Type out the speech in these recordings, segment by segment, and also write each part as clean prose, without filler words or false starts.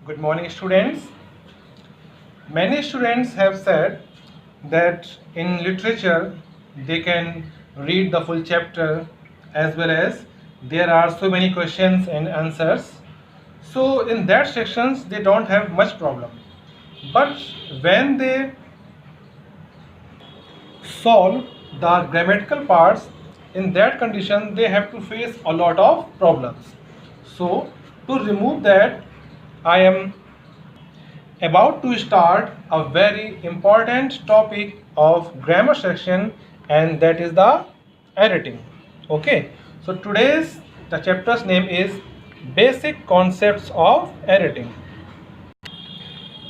Good morning, students. Many students have said that in literature they can read the full chapter as well as there are so many questions and answers. So in that sections they don't have much problem. But when they solve the grammatical parts, in that condition they have to face a lot of problems. So to remove that, I am about to start a very important topic of grammar section, and that is the editing. Okay, so today's the chapter's name is basic concepts of editing.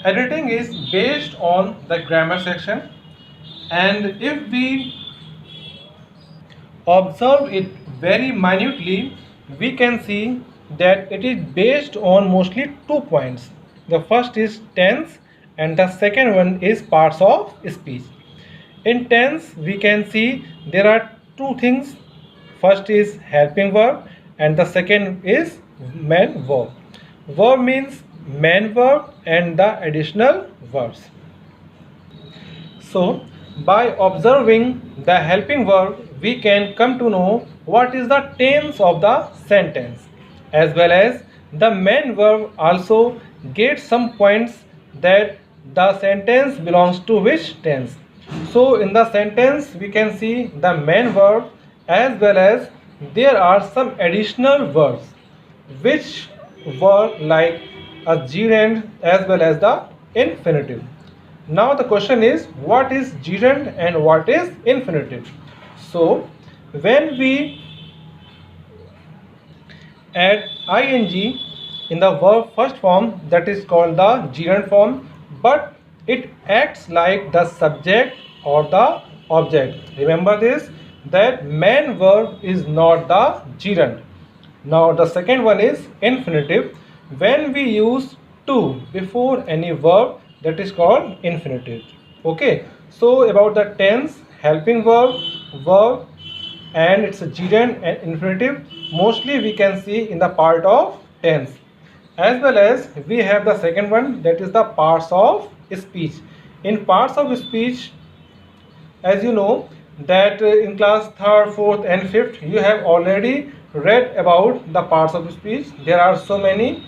Editing is based on the grammar section, and if we observe it very minutely, we can see that it is based on mostly 2 points. The first is tense, and the second one is parts of speech. In tense, we can see there are two things. First is helping verb, and the second is main verb. Verb means main verb and the additional verbs. So, by observing the helping verb, we can come to know what is the tense of the sentence, as well as the main verb also get some points that the sentence belongs to which tense. So, in the sentence, we can see the main verb as well as there are some additional verbs which were like a gerund as well as the infinitive. Now the question is, what is gerund and what is infinitive? So when we add ing in the verb first form, that is called the gerund form, but it acts like the subject or the object. Remember this, that main verb is not the gerund. Now the second one is infinitive. When we use to before any verb, that is called infinitive. Okay, so about the tense, helping verb, verb, and it's a gerund and infinitive, mostly we can see in the part of tense. As well as we have the second one, that is the parts of speech. In parts of speech, as you know that in class 3rd, 4th and 5th you have already read about the parts of speech. There are so many,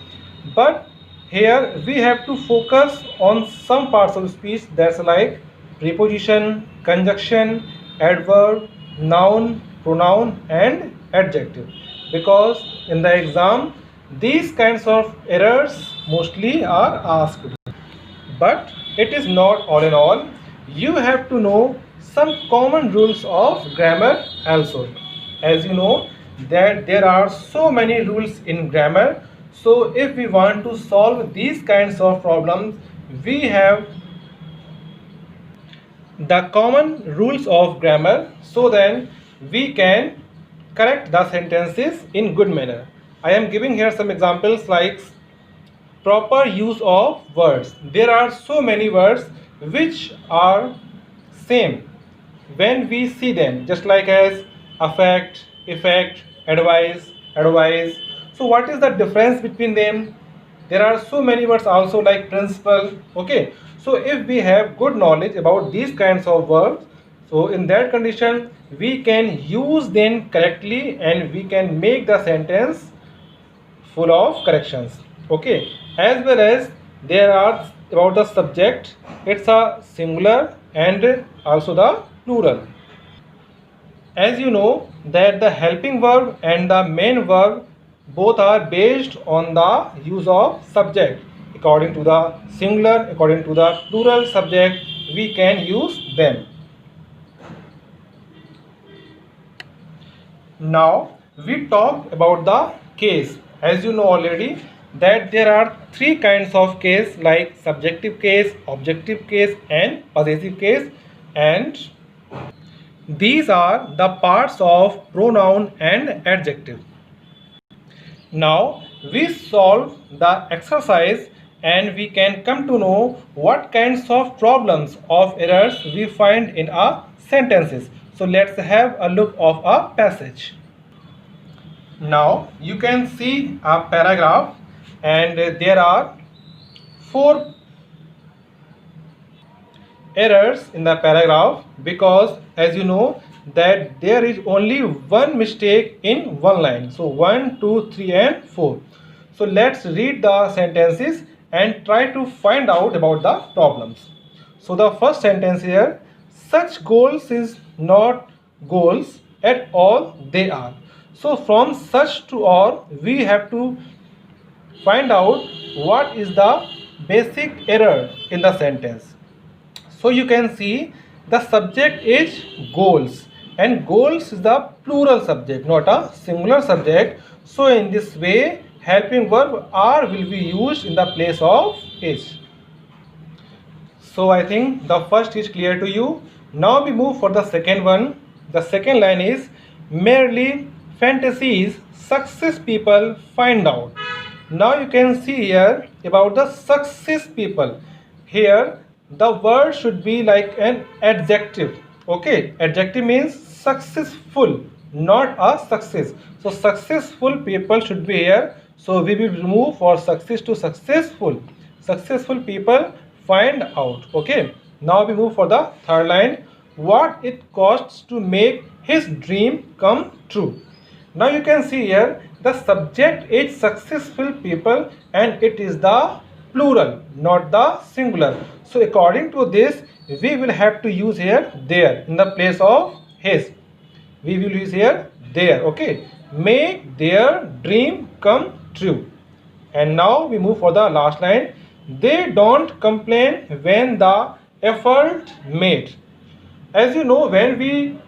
but here we have to focus on some parts of speech, that's like preposition, conjunction, adverb, noun, pronoun and adjective, because in the exam these kinds of errors mostly are asked. But it is not all in all. You have to know some common rules of grammar also. As you know that there are so many rules in grammar. So if we want to solve these kinds of problems, we have the common rules of grammar, so then we can correct the sentences in good manner. I am giving here some examples like proper use of words. There are so many words which are same when we see them, just like as affect, effect, advise, advise. So what is the difference between them? There are so many words also like principle. Okay, so if we have good knowledge about these kinds of verbs, so in that condition we can use them correctly and we can make the sentence full of corrections. Okay, as well as there are about the subject, it's a singular and also the plural. As you know that the helping verb and the main verb both are based on the use of subject. According to the singular, according to the plural subject, we can use them. Now we talk about the case. As you know already that there are three kinds of case, like subjective case, objective case and possessive case, and these are the parts of pronoun and adjective. Now we solve the exercise and we can come to know what kinds of problems of errors we find in our sentences. So let's have a look of a passage. Now you can see a paragraph and there are 4 errors in the paragraph, because as you know that there is only one mistake in one line. So 1, 2, 3 and 4. So let's read the sentences and try to find out about the problems. So the first sentence here, such goals is not goals at all, they are. So from such to or we have to find out what is the basic error in the sentence. So you can see the subject is goals, and goals is the plural subject, not a singular subject. So in this way helping verb are will be used in the place of is. So I think the first is clear to you. Now we move for the second one. The second line is merely fantasies success people find out. Now you can see here about the success people. Here the word should be like an adjective. Okay, adjective means successful, not a success. So successful people should be here. So we will remove for success to successful. Successful people find out. Okay, now we move for the third line, what it costs to make his dream come true. Now you can see here the subject is successful people and it is the plural, not the singular. So according to this we will have to use here there in the place of his. We will use here there. Okay, make their dream come true. And now we move for the last line, they don't complain when the effort made. As you know, when we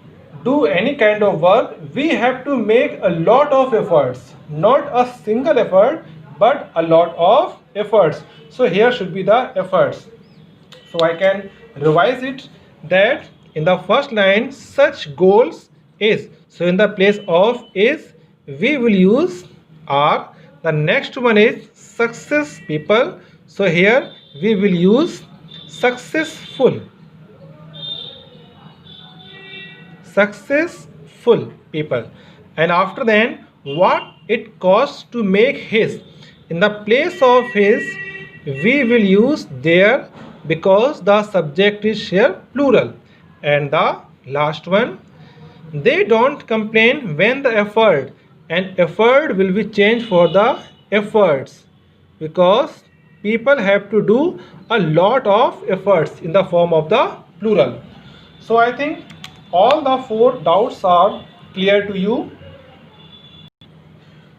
do any kind of work we have to make a lot of efforts, not a single effort but a lot of efforts. So here should be the efforts. So I can revise it that in the first line such goals is, so in the place of is we will use are. The next one is success people, so here we will use successful. Successful people. And after then what it costs to make his, in the place of his we will use there because the subject is here plural. And the last one, they don't complain when the effort, and effort will be changed for the efforts because people have to do a lot of efforts in the form of the plural. So I think all the 4 doubts are clear to you.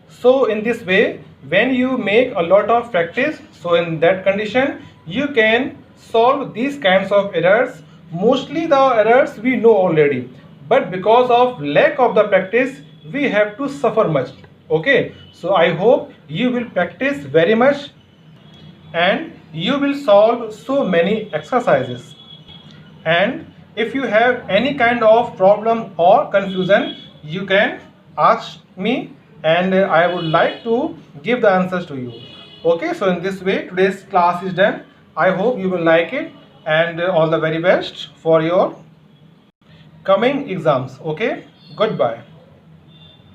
So in this way when you make a lot of practice, so in that condition you can solve these kinds of errors. Mostly the errors we know already, but because of lack of the practice we have to suffer much. Okay, so I hope you will practice very much and you will solve so many exercises. And if you have any kind of problem or confusion you can ask me and I would like to give the answers to you. Okay, so in this way today's class is done. I hope you will like it and all the very best for your coming exams. Okay, goodbye.